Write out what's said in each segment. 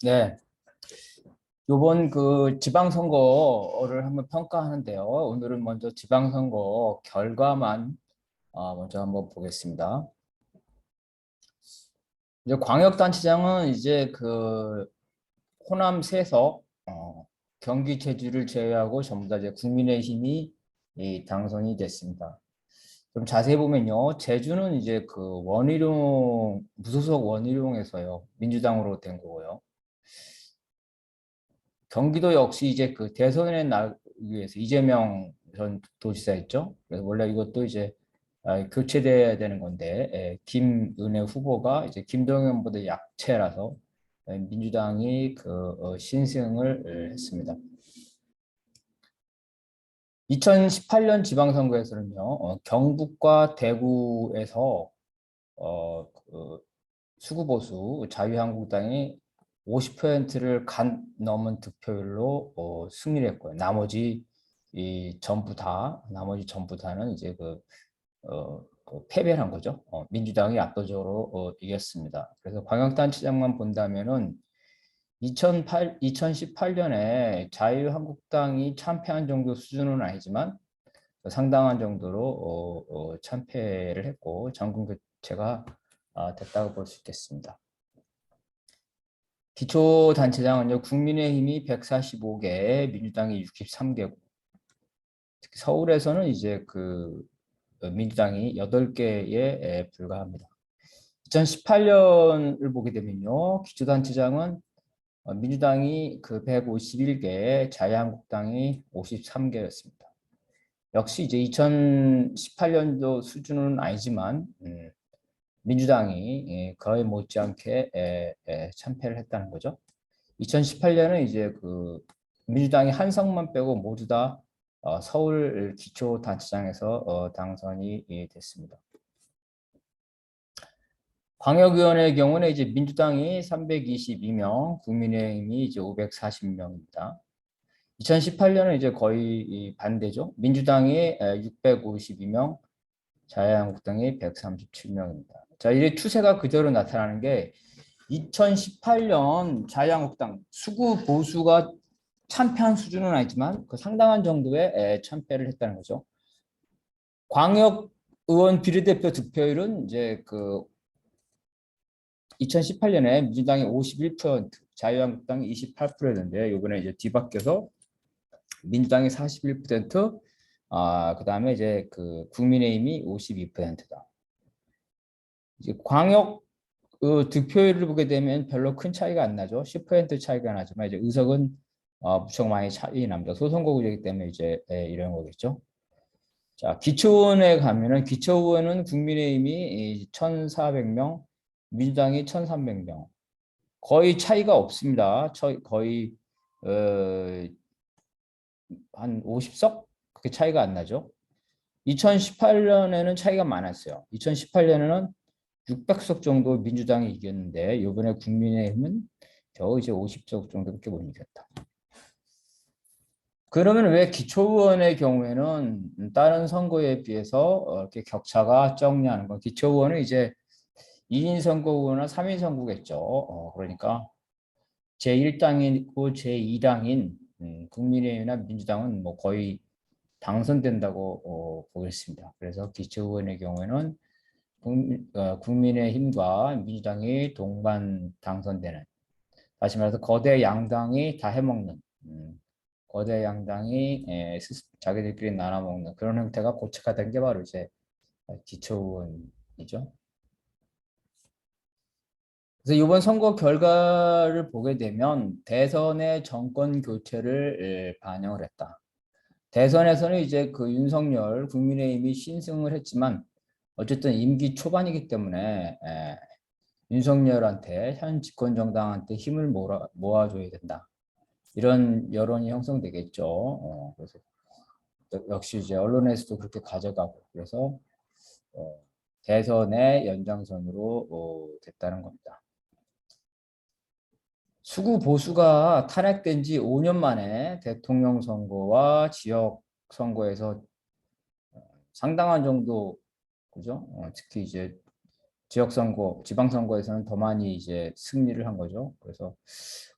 네, 요번 그 지방선거를 한번 평가하는데요. 오늘은 먼저 지방선거 결과만 먼저 한번 보겠습니다. 이제 광역단체장은 이제 그 호남 세석, 경기 제주를 제외하고 전부 다 이제 국민의힘이 당선이 됐습니다. 좀 자세히 보면요, 제주는 이제 그 원희룡 무소속 원희룡에서요 민주당으로 된 거고요. 경기도 역시 이제 그 대선에 나기 위해서 이재명 전 도지사 있죠. 그래서 원래 이것도 이제 교체돼야 되는 건데 김은혜 후보가 이제 김동연보다 약체라서 민주당이 그 신승을 했습니다. 2018년 지방선거에서는요, 경북과 대구에서 그 수구보수 자유한국당이 50%를 넘은 득표율로 승리를 했고요. 나머지 전부 다는 이제 그 패배를 한 거죠. 민주당이 압도적으로 이겼습니다. 그래서 광역단체장만 본다면은 2018년에 자유한국당이 참패한 정도 수준은 아니지만 상당한 정도로 참패를 했고 정권 교체가 됐다고 볼 수 있겠습니다. 기초단체장은요, 국민의힘이 145개, 민주당이 63개고, 특히 서울에서는 이제 그 민주당이 8개에 불과합니다. 2018년을 보게 되면요, 기초단체장은 민주당이 그 151개, 자유한국당이 53개였습니다. 역시 이제 2018년도 수준은 아니지만 민주당이 거의 못지않게 참패를 했다는 거죠. 2018년은 이제 그 민주당이 한석만 빼고 모두 다 서울 기초단체장에서 당선이 됐습니다. 광역위원회의 경우는 이제 민주당이 322명, 국민의힘이 이제 540명입니다. 2018년은 이제 거의 반대죠. 민주당이 652명, 자유한국당이 137명입니다. 자, 이 추세가 그대로 나타나는 게 2018년 자유한국당 수구 보수가 참패한 수준은 아니지만 그 상당한 정도의 참패를 했다는 거죠. 광역 의원 비례대표 득표율은 이제 그 2018년에 민주당이 51%, 자유한국당이 28%였는데 이번에 이제 뒤바뀌어서 민주당이 41%, 그다음에 이제 그 국민의힘이 52%다. 이제 광역 득표율을 보게 되면 별로 큰 차이가 안 나죠. 10% 차이가 나지만 이제 의석은 무척 많이 차이 납니다. 소선거구제이기 때문에 이제 이런 거겠죠. 자, 기초의원에 가면은 기초의원은 국민의힘이 1,400명, 민주당이 1,300명. 거의 차이가 없습니다. 거의 한 50석? 그렇게 차이가 안 나죠. 2018년에는 차이가 많았어요. 2018년에는 600석 정도 민주당이 이겼는데 이번에 국민의힘은 겨우 이제 50석 정도밖에 못 이겼다. 그러면 왜 기초의원의 경우에는 다른 선거에 비해서 이렇게 격차가 적냐는 건 기초의원은 이제 2인 선거구나 3인 선거겠죠. 그러니까 제1당이고 제2당인 국민의힘이나 민주당은 뭐 거의 당선된다고 보겠습니다. 그래서 기초의원의 경우에는 국민의힘과 민주당이 동반 당선되는, 다시 말해서 거대 양당이 다 해먹는, 거대 양당이 자기들끼리 나눠먹는 그런 형태가 고착화된 게 바로 이제 기초의원이죠. 그래서 이번 선거 결과를 보게 되면 대선의 정권 교체를 반영을 했다. 대선에서는 이제 그 윤석열 국민의힘이 신승을 했지만 어쨌든 임기 초반이기 때문에 윤석열한테 현 집권 정당한테 힘을 모아줘야 된다. 이런 여론이 형성되겠죠. 그래서 역시 이제 언론에서도 그렇게 가져가고 그래서 대선의 연장선으로 됐다는 겁니다. 수구 보수가 탄핵된 지 5년 만에 대통령 선거와 지역 선거에서 상당한 정도 그죠? 특히 이제 지역선거, 지방선거에서는 더 많이 이제 승리를 한 거죠. 그래서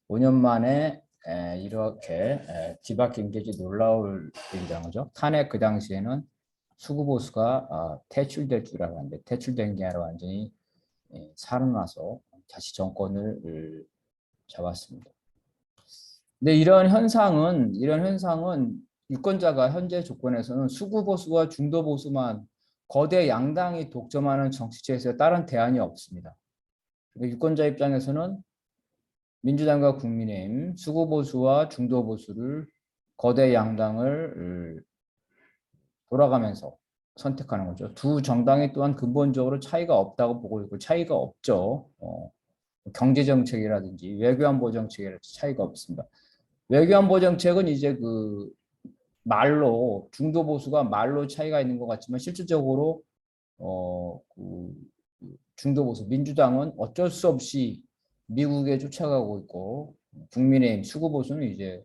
5년 만에 이렇게 뒤바뀐 게 이제 놀라울 일이라는 거죠. 탄핵 그 당시에는 수구 보수가 퇴출될 줄 알았는데 퇴출된 게 아니라 완전히 살아나서 다시 정권을 잡았습니다. 근데 이런 현상은 유권자가 현재 조건에서는 수구 보수와 중도 보수만 거대 양당이 독점하는 정치체에서 다른 대안이 없습니다. 유권자 입장에서는 민주당과 국민의힘, 수구 보수와 중도 보수를 거대 양당을 돌아가면서 선택하는 거죠. 두 정당이 또한 근본적으로 차이가 없다고 보고 있고 차이가 없죠. 경제 정책이라든지 외교안보 정책이라든지 차이가 없습니다. 외교안보 정책은 이제 그 말로 중도 보수가 말로 차이가 있는 것 같지만 실질적으로 그 중도 보수 민주당은 어쩔 수 없이 미국에 쫓아가고 있고 국민의힘 수구 보수는 이제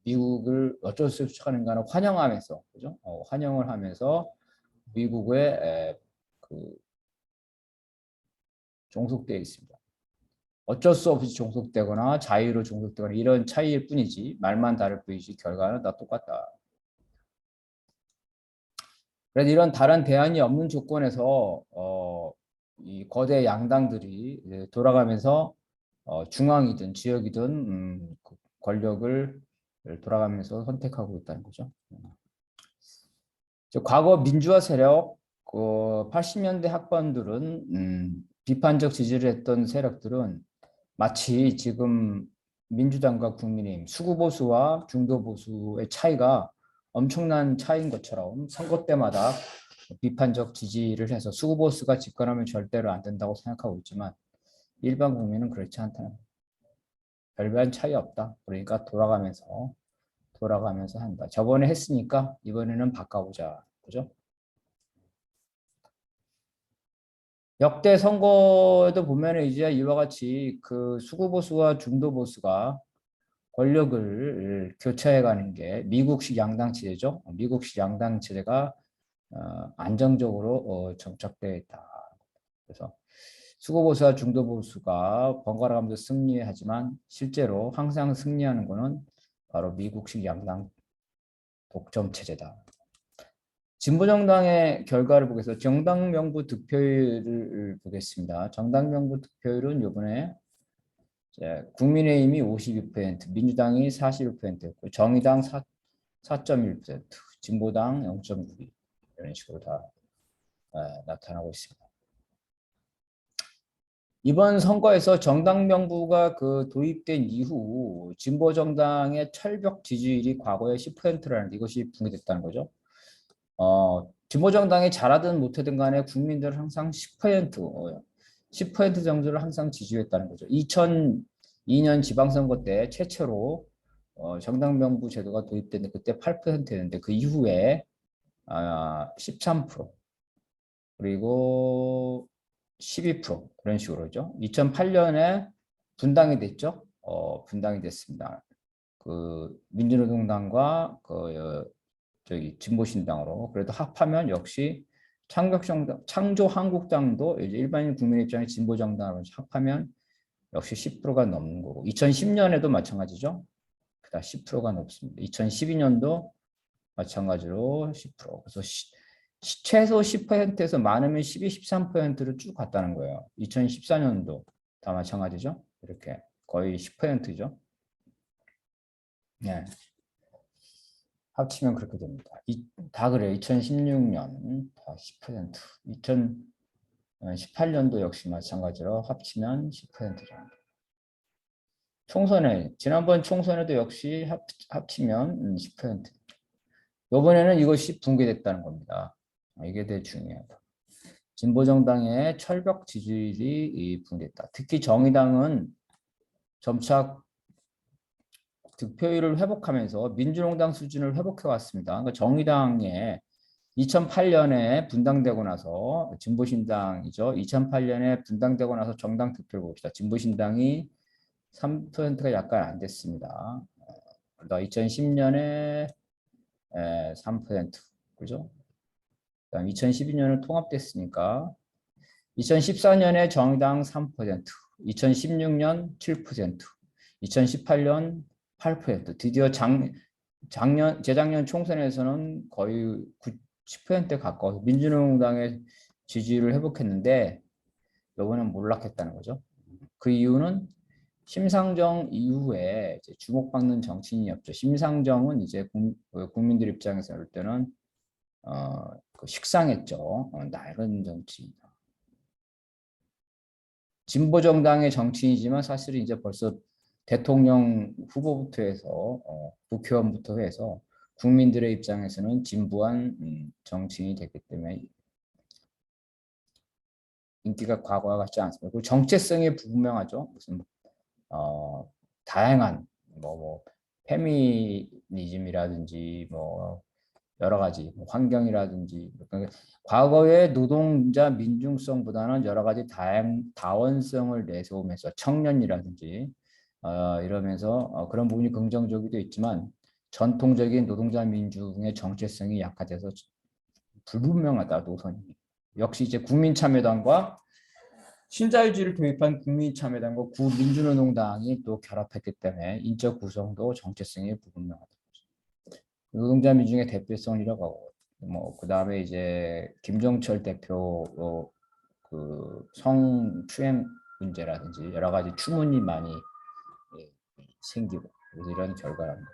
미국을 어쩔 수 없이 쫓아가는 거는 환영하면서 그죠? 환영을 하면서 미국에 그 종속되어 있습니다. 어쩔 수 없이 종속되거나 자유로 종속되거나 이런 차이일 뿐이지 말만 다를 뿐이지 결과는 다 똑같다. 그래서 이런 다른 대안이 없는 조건에서 이 거대 양당들이 돌아가면서 중앙이든 지역이든 그 권력을 돌아가면서 선택하고 있다는 거죠. 과거 민주화 세력, 80년대 학번들은 비판적 지지를 했던 세력들은 마치 지금 민주당과 국민의힘, 수구보수와 중도보수의 차이가 엄청난 차이인 것처럼 선거 때마다 비판적 지지를 해서 수구보수가 집권하면 절대로 안 된다고 생각하고 있지만 일반 국민은 그렇지 않다는 별반 차이 없다. 그러니까 돌아가면서 한다. 저번에 했으니까 이번에는 바꿔보자. 그죠? 역대 선거에도 보면 이제 이와 같이 그 수구보수와 중도보수가 권력을 교체해가는 게 미국식 양당 체제죠. 미국식 양당 체제가 안정적으로 정착되어 있다. 그래서 수구보수와 중도보수가 번갈아 가면서 승리하지만 실제로 항상 승리하는 것은 바로 미국식 양당 독점 체제다. 진보정당의 결과를 보겠습니다. 정당 명부 득표율을 보겠습니다. 정당 명부 득표율은 이번에 국민의힘이 52%, 민주당이 41%였고 정의당 4.1%, 진보당 0.92 이런 식으로 다 나타나고 있습니다. 이번 선거에서 정당 명부가 도입된 이후 진보 정당의 철벽 지지율이 과거에 10%라는 이것이 붕괴됐다는 거죠. 진보 정당이 잘하든 못하든 간에 국민들은 항상 10% 정도를 항상 지지했다는 거죠. 2002년 지방선거 때 최초로 정당 명부 제도가 도입됐는데 그때 8%였는데 그 이후에 13% 그리고 12% 그런 식으로죠. 2008년에 분당이 됐죠. 분당이 됐습니다. 그 민주노동당과 저기 진보신당으로 그래도 합하면 역시 창조한국당도 이제 일반인 국민 입장에 진보정당으로 합하면 역시 10%가 넘는 거고 2010년에도 마찬가지죠. 그다 10%가 넘습니다. 2012년도 마찬가지로 10%. 그래서 최소 10%에서 많으면 12, 13%를 쭉 갔다는 거예요. 2014년도 다 마찬가지죠. 이렇게 거의 10%죠. 네. 합치면 그렇게 됩니다. 다 그래요. 2016년 다 10%, 2018년도 역시 마찬가지로 합치면 10% 정도. 지난번 총선에도 역시 합치면 10%. 이번에는 이것이 붕괴됐다는 겁니다. 이게 되게 중요하다. 진보정당의 철벽 지지율이 붕괴했다. 특히 정의당은 점차 득표율을 회복하면서 민주노당 수준을 회복해 왔습니다. 그러니까 정의당의 2008년에 분당되고 나서 진보신당이죠. 2008년에 분당되고 나서 정당 득표를 봅시다. 진보신당이 3%가 약간 안 됐습니다. 그러다 2010년에 3%, 그죠? 그다음 2012년은 통합됐으니까 2014년에 정의당 3%, 2016년 7%, 2018년 8%. 드디어 재작년 총선에서는 거의 10%에 가까워서 민주노동당의 지지율을 회복했는데 이번엔 몰락했다는 거죠. 그 이유는 심상정 이후에 이제 주목받는 정치인이 없죠. 심상정은 이제 국민들 입장에서 볼 때는 식상했죠. 낡은 정치인. 진보 정당의 정치이지만 사실은 이제 벌써 대통령 후보부터 해서 국회의원부터 해서 국민들의 입장에서는 진보한 정치인이 됐기 때문에 인기가 과거와 같지 않습니다. 그리고 정체성이 불분명하죠. 무슨 다양한 뭐 페미니즘이라든지 뭐 여러 가지 환경이라든지 그러니까 과거의 노동자 민중성보다는 여러 가지 다원성을 내세우면서 청년이라든지 이러면서 그런 부분이 긍정적이도 있지만 전통적인 노동자 민중의 정체성이 약화돼서 불분명하다 노선이. 역시 이제 국민참여당과 신자유주의를 도입한 국민참여당과 구민주노동당이 또 결합했기 때문에 인적 구성도 정체성이 불분명하다. 노동자 민중의 대표성이라고 하고 뭐 그다음에 이제 김종철 대표 그 성추행 문제라든지 여러 가지 추문이 많이 생기고 그래서 이런 결과랍니다.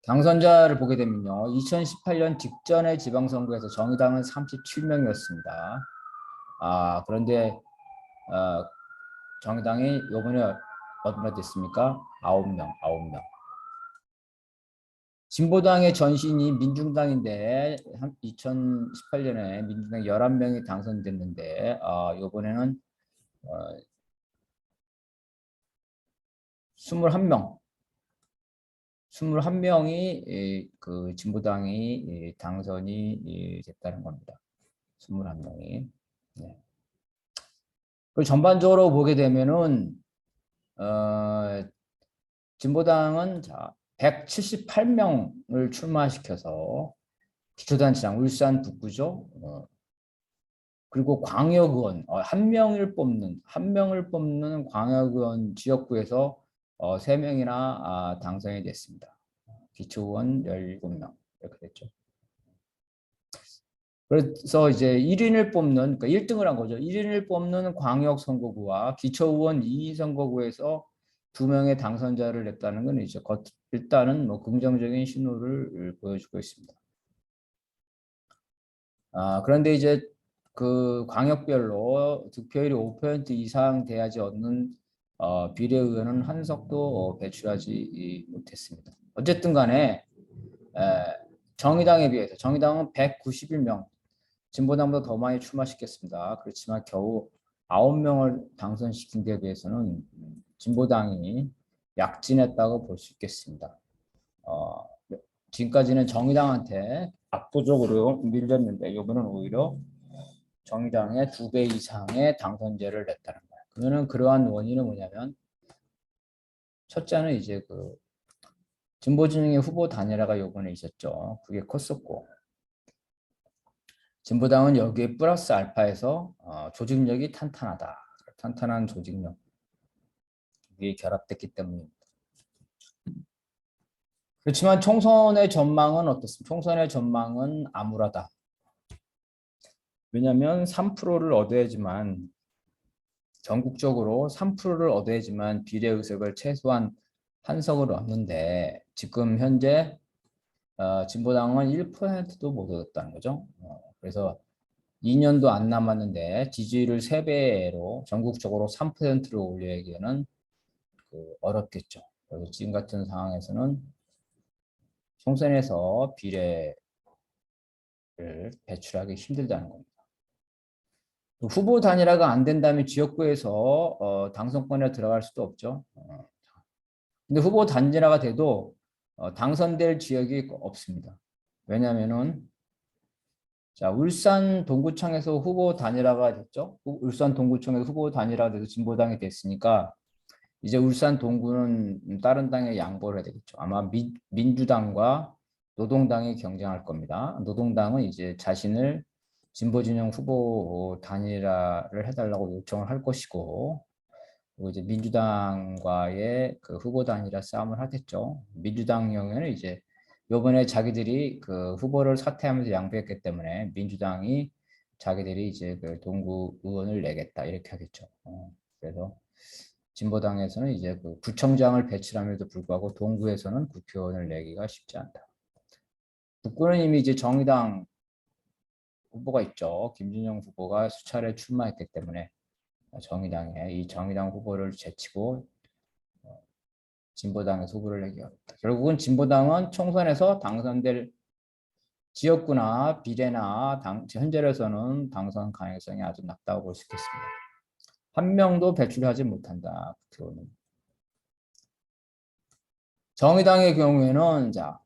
당선자를 보게 되면요. 2018년 직전의 지방선거에서 정의당은 37명이었습니다. 그런데 정의당이 이번에 얼마나 됐습니까? 9명. 진보당의 전신이 민중당인데 2018년에 민중당 11명이 당선됐는데 이번에는 21명이 그 진보당이 당선이 됐다는 겁니다. 21명이. 네. 그 전반적으로 보게 되면은 진보당은 178명을 출마시켜서 기초단체장 울산 북구죠. 그리고 광역의원 한 명을 뽑는 광역의원 지역구에서 3명이나 당선이 됐습니다. 기초의원 17명 이렇게 됐죠. 그래서 이제 1인을 뽑는, 그러니까 1등을 한 거죠. 1인을 뽑는 광역선거구와 기초의원 2위 선거구에서 2명의 당선자를 냈다는 건 이제 일단은 뭐 긍정적인 신호를 보여주고 있습니다. 그런데 이제 그 광역별로 득표율이 5% 이상 돼야지 얻는 비례의원은 한 석도 배출하지 못했습니다. 어쨌든 간에 정의당에 비해서 정의당은 191명, 진보당보다 더 많이 출마시켰습니다. 그렇지만 겨우 9명을 당선시킨 데 비해서는 진보당이 약진했다고 볼 수 있겠습니다. 지금까지는 정의당한테 압도적으로 밀렸는데 이번은 오히려 정의당의 2배 이상의 당선제를 냈다는 거예요. 그러면 그러한 원인은 뭐냐면 첫째는 이제 그 진보진영의 후보 단일화가 이번에 있었죠. 그게 컸었고 진보당은 여기에 플러스 알파에서 조직력이 탄탄한 조직력이 결합됐기 때문입니다. 그렇지만 총선의 전망은 어떻습니까? 총선의 전망은 암울하다. 왜냐하면 3%를 얻어야지만 전국적으로 3%를 얻어야지만 비례의석을 최소한 한 석을 얻는데 지금 현재 진보당은 1%도 못 얻었다는 거죠. 그래서 2년도 안 남았는데 지지율을 3배로 전국적으로 3%를 올리기에는 어렵겠죠. 그래서 지금 같은 상황에서는 총선에서 비례를 배출하기 힘들다는 겁니다. 후보 단일화가 안 된다면 지역구에서 당선권에 들어갈 수도 없죠. 근데 후보 단일화가 돼도 당선될 지역이 없습니다. 왜냐하면은 울산 동구청에서 후보 단일화가 됐죠. 울산 동구청에서 후보 단일화가 돼서 진보당이 됐으니까 이제 울산 동구는 다른 당에 양보를 해야 되겠죠. 아마 민주당과 노동당이 경쟁할 겁니다. 노동당은 이제 자신을 진보 진영 후보 단일화를 해달라고 요청을 할 것이고, 그리고 이제 민주당과의 그 후보 단일화 싸움을 하겠죠. 민주당 경우에는 이제 요번에 자기들이 그 후보를 사퇴하면서 양보했기 때문에 민주당이 자기들이 이제 그 동구 의원을 내겠다 이렇게 하겠죠. 그래서 진보당에서는 이제 그 구청장을 배출함에도 불구하고 동구에서는 국회의원을 내기가 쉽지 않다. 북구는 이미 이제 정의당 후보가 있죠. 김준영 후보가 수차례 출마했기 때문에 정의당에 이 정의당 후보를 제치고 진보당에서 후보를 내기 어렵다. 결국은 진보당은 총선에서 당선될 지역구나 비례나 현재로서는 당선 가능성이 아주 낮다고 볼 수 있겠습니다. 한 명도 배출하지 못한다. 국회의원은. 정의당의 경우에는 자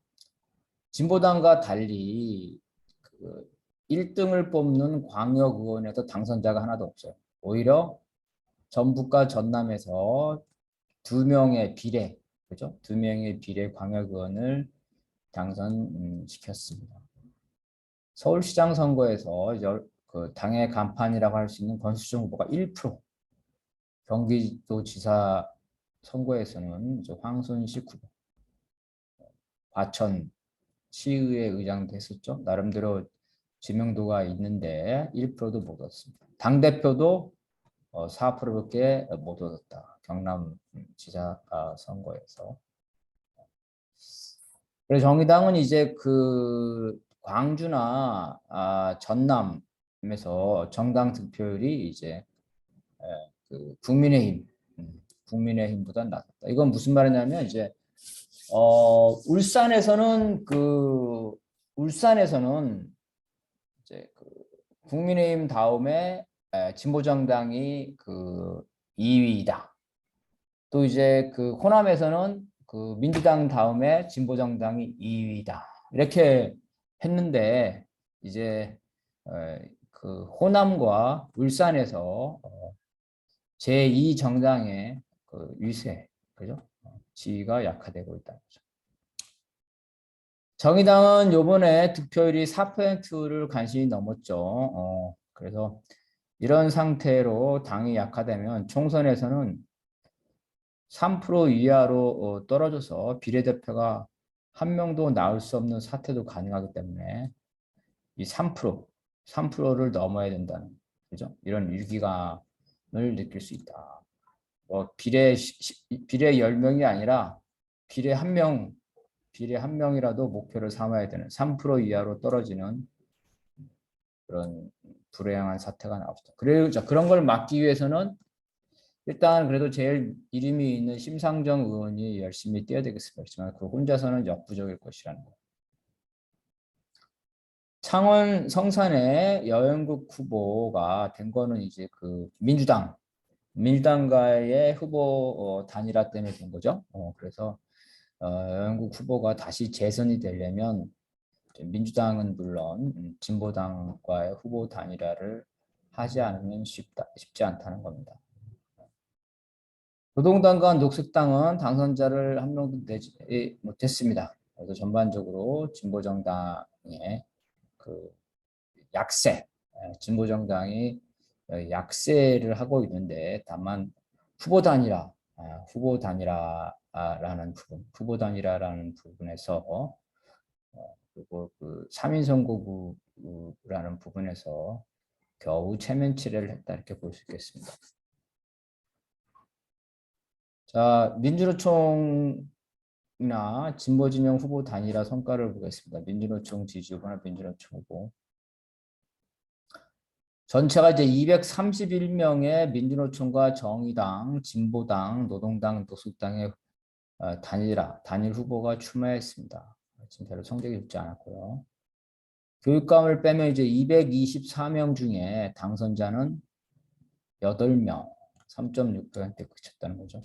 진보당과 달리 그 1등을 뽑는 광역의원에서 당선자가 하나도 없어요. 오히려 전북과 전남에서 2명의 비례, 그죠? 2명의 비례 광역의원을 당선시켰습니다. 서울시장 선거에서 그 당의 간판이라고 할 수 있는 권수정 후보가 1%, 경기도지사 선거에서는 황순식 후보, 과천 시의회 의장도 했었죠. 나름대로知명도가 있는데 1%도 못 얻었습니다. 당대표도 4%밖에 못 얻었다. 경남지사 선거에서. 그래서 정의당은 이제 그 광주나 전남에서 정당 득표율이 이제 그 국민의힘보다 낮았다. 이건 무슨 말이냐면 이제 울산에서는 이제 그 국민의힘 다음에 진보정당이 그 2위다. 또 이제 그 호남에서는 그 민주당 다음에 진보정당이 2위다. 이렇게 했는데 이제 그 호남과 울산에서 제2 정당의 그 위세, 그죠? 지위가 약화되고 있다는 거죠. 정의당은 요번에 득표율이 4%를 간신히 넘었죠. 그래서 이런 상태로 당이 약화되면 총선에서는 3% 이하로 떨어져서 비례대표가 한 명도 나올 수 없는 사태도 가능하기 때문에 이 3%를 넘어야 된다는, 그죠? 이런 위기감을 느낄 수 있다. 비례 10명이 아니라 비례 한 명이라도 목표를 삼아야 되는 3% 이하로 떨어지는 그런 불행한 사태가 나옵니다. 그래서 그런 걸 막기 위해서는 일단 그래도 제일 이름이 있는 심상정 의원이 열심히 뛰어야 되겠습니다. 그렇지만 그 혼자서는 역부족일 것이라는 거. 창원 성산의 여영국 후보가 된 거는 이제 그 민주당과의 후보 단일화 때문에 된 거죠. 그래서 여영국 후보가 다시 재선이 되려면 민주당은 물론 진보당과의 후보 단일화를 하지 않으면 쉽지 않다는 겁니다. 노동당과 녹색당은 당선자를 한 명도 내지 못했습니다. 그래서 전반적으로 진보정당의 그 약세, 진보정당이 약세를 하고 있는데 다만 후보 단일화라는 부분에서 그리고 그 3인 선거구라는 부분에서 겨우 체면치레를 했다 이렇게 볼 수 있겠습니다. 자, 민주노총이나 진보진영 후보 단일화 성과를 보겠습니다. 민주노총 지지후보나 민주노총 후보. 전체가 이제 231명의 민주노총과 정의당, 진보당, 노동당, 녹색당의 단일 후보가 출마했습니다. 지금 별로 성적이 좋지 않았고요. 교육감을 빼면 이제 224명 중에 당선자는 8명, 3.6%에 그쳤다는 거죠.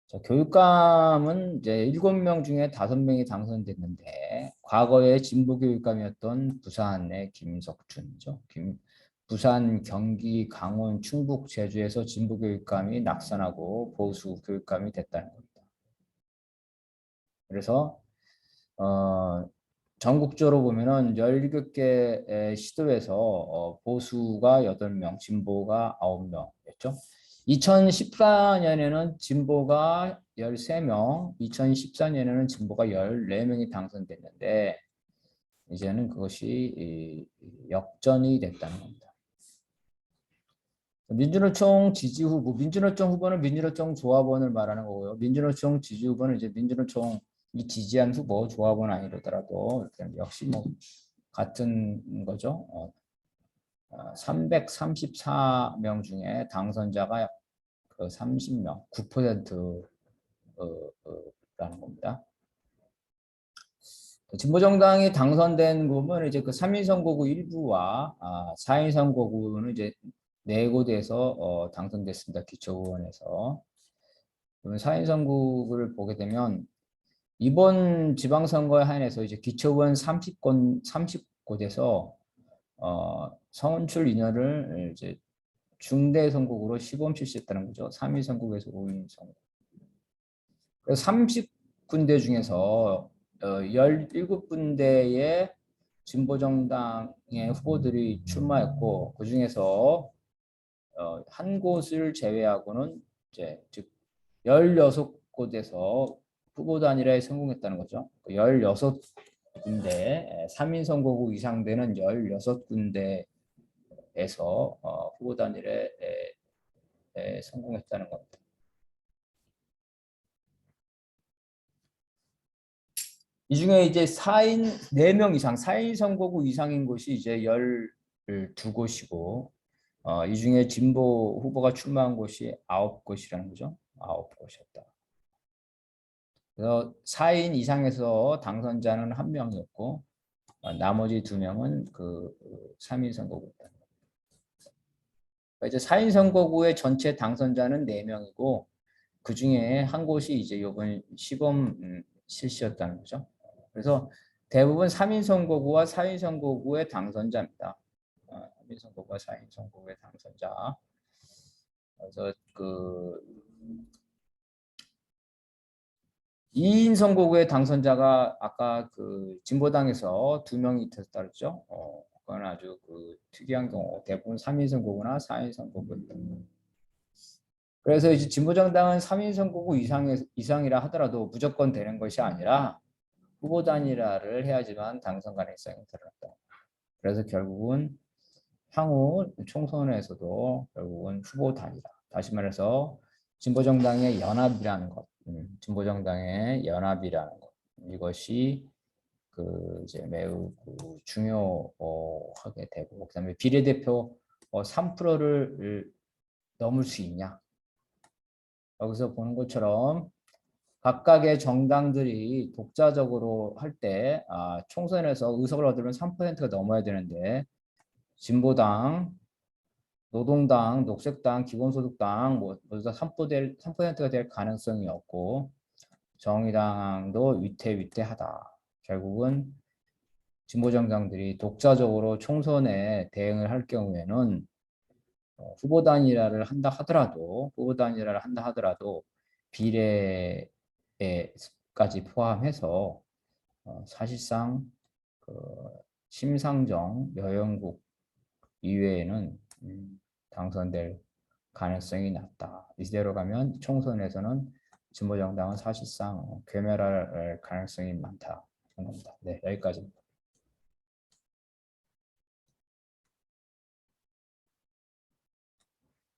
자, 교육감은 이제 7명 중에 5명이 당선됐는데 과거에 진보 교육감이었던 부산의 김석준이죠. 부산, 경기, 강원, 충북, 제주에서 진보 교육감이 낙선하고 보수 교육감이 됐다는 겁니다. 그래서 전국적으로 보면은 17개의 시도에서 보수가 8명, 진보가 9명이었죠. 2014년에는 진보가 13명, 2014년에는 진보가 14명이 당선됐는데 이제는 그것이 역전이 됐다는 겁니다. 민주노총 지지 후보, 민주노총 후보는 민주노총 조합원을 말하는 거고요. 민주노총 지지 후보는 이제 민주노총이 지지한 후보, 조합원 아니더라도 역시 뭐 같은 거죠. 334명 중에 당선자가 그 30명, 9%라는 겁니다. 진보정당이 당선된 곳은 이제 그 3인 선거구 일부와 4인 선거구는 이제 4곳에서 당선됐습니다. 기초의원에서. 그러면 4인 선거구를 보게 되면 이번 지방선거에 한해서 이제 기초의원 30곳에서 성원출 인원을 이제 중대 선거구로 시범 실시했다는 거죠. 3인 선거구에서 5인 선거구. 그래서 30군데 중에서 17군데의 진보정당의 후보들이 출마했고 그 중에서 한 곳을 제외하고는 이제 즉 16곳에서 후보 단일화에 성공했다는 거죠. 16군데 3인 선거구 이상 되는 16군데에서 후보 단일화에 성공했다는 겁니다. 이 중에 이제 4명 이상, 4인 선거구 이상인 곳이 이제 12곳이고, 이 중에 진보 후보가 출마한 곳이 9곳이라는 거죠. 9곳이었다. 그래서 4인 이상에서 당선자는 1명이었고, 나머지 2명은 그 3인 선거구였다. 이제 4인 선거구의 전체 당선자는 4명이고, 그 중에 한 곳이 이제 이번 시범 실시였다는 거죠. 그래서 대부분 3인 선거구와 4인 선거구의 당선자입니다. 3인 선거구와 4인 선거구의 당선자. 그래서 그 2인 선거구의 당선자가 아까 그 진보당에서 2명이 있었다 그랬죠. 그건 아주 그 특이한 경우. 대부분 3인 선거구나 4인 선거구입니다. 그래서 이제 진보정당은 3인 선거구 이상이라 하더라도 무조건 되는 것이 아니라 후보 단일화를 해야지만 당선 가능성이 드러났다. 그래서 결국은 향후 총선에서도 결국은 후보 단일화. 다시 말해서 진보정당의 연합이라는 것, 진보정당의 연합이라는 것, 이것이 그 이제 매우 그 중요하게 되고, 그다음에 비례대표 3%를 넘을 수 있냐? 여기서 보는 것처럼 각각의 정당들이 독자적으로 할 때 총선에서 의석을 얻으면 3%가 넘어야 되는데 진보당, 노동당, 녹색당, 기본소득당 모두 다 3%가 될 가능성이 없고 정의당도 위태위태하다. 결국은 진보정당들이 독자적으로 총선에 대응을 할 경우에는 후보 단일화를 한다 하더라도 비례까지 포함해서 사실상 그 심상정 여영국 이외에는 당선될 가능성이 낮다. 이대로 가면 총선에서는 진보정당은 사실상 괴멸할 가능성이 많다. 네, 여기까지.